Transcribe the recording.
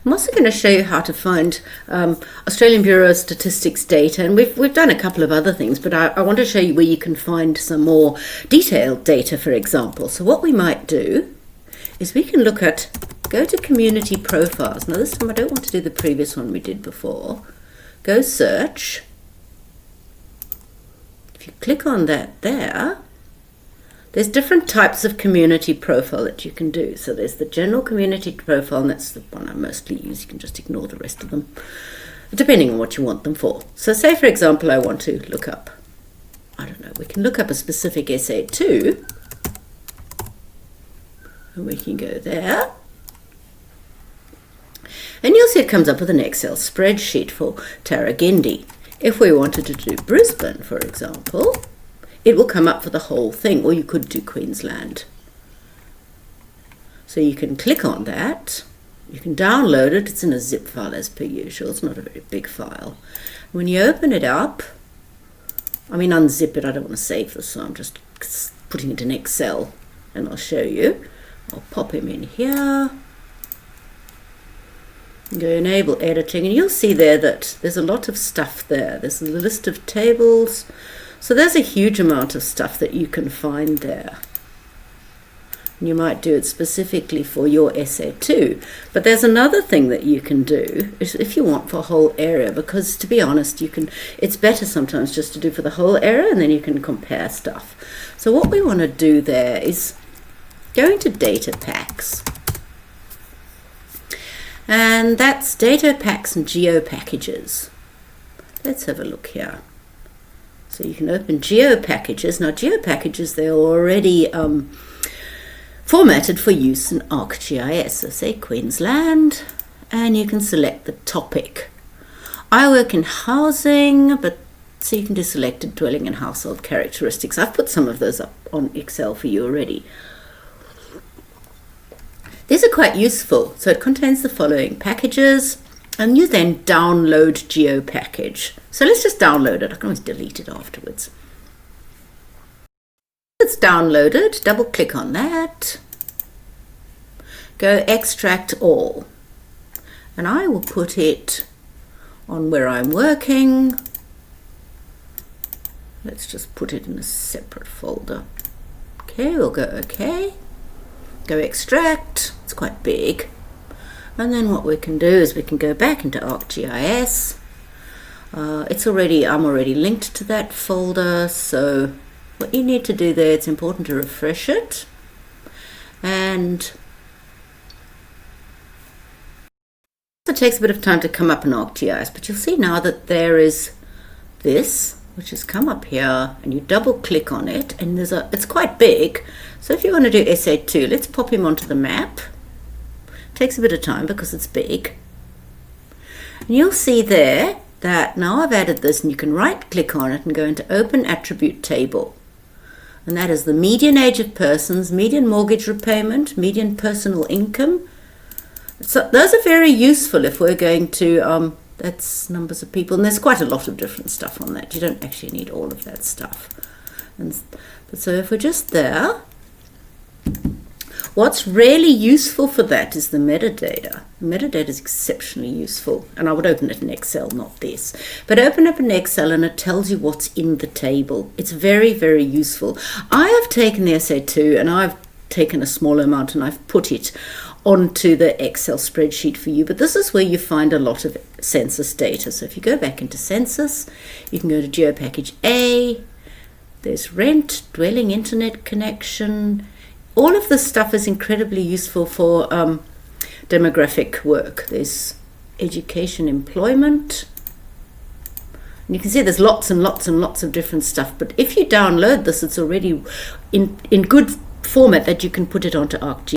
I'm also going to show you how to find Australian Bureau of Statistics data, and we've done a couple of other things, but I want to show you where you can find some more detailed data, for example. So what we might do is we can go to community profiles. Now this time I don't want to do the previous one we did before. Go search. If you click on that there's different types of community profile that you can do. So there's the general community profile, and that's the one I mostly use. You can just ignore the rest of them, depending on what you want them for. So say, for example, I want to look up, I don't know, we can look up a specific SA2, and we can go there. And you'll see it comes up with an Excel spreadsheet for Tarragindi. If we wanted to do Brisbane, for example, it will come up for the whole thing, or you could do Queensland. So you can click on that, you can download it, it's in a zip file as per usual, it's not a very big file. When you open it up, unzip it, I don't want to save this, so I'm just putting it in Excel, and I'll show you. I'll pop him in here, go enable editing, and you'll see there that there's a lot of stuff there. There's a list of tables. So there's a huge amount of stuff that you can find there. And you might do it specifically for your SA2. But there's another thing that you can do if you want for a whole area, because to be honest, it's better sometimes just to do for the whole area, and then you can compare stuff. So what we want to do there is go into data packs. And that's data packs and geo packages. Let's have a look here. So you can open geo packages. Now geo packages, they're already formatted for use in ArcGIS. So say Queensland, and you can select the topic. I work in housing, but so you can do selected dwelling and household characteristics. I've put some of those up on Excel for you already. These are quite useful. So it contains the following packages, and you then download geo package. So let's just download it. I can always delete it afterwards. It's downloaded. Double click on that. Go extract all. And I will put it on where I'm working. Let's just put it in a separate folder. Okay, we'll go OK. Go extract. It's quite big. And then what we can do is we can go back into ArcGIS. I'm already linked to that folder, so what you need to do there, it's important to refresh it. And it takes a bit of time to come up in ArcGIS, but you'll see now that there is this, which has come up here, and you double click on it, and it's quite big. So if you want to do SA2, let's pop him onto the map. Takes a bit of time because it's big. And you'll see there that now I've added this, and you can right click on it and go into open attribute table. And that is the median age of persons, median mortgage repayment, median personal income. So those are very useful if we're going to, that's numbers of people, and there's quite a lot of different stuff on that. You don't actually need all of that stuff. But so if we're just there, what's really useful for that is the metadata. The metadata is exceptionally useful, and I would open it in Excel, not this. But open up in Excel and it tells you what's in the table. It's very, very useful. I have taken the SA2 and I've taken a small amount and I've put it onto the Excel spreadsheet for you. But this is where you find a lot of census data. So if you go back into census, you can go to geo package A. There's rent, dwelling, internet connection. All of this stuff is incredibly useful for demographic work. There's education, employment. And you can see there's lots and lots and lots of different stuff. But if you download this, it's already in good format that you can put it onto ArcGIS.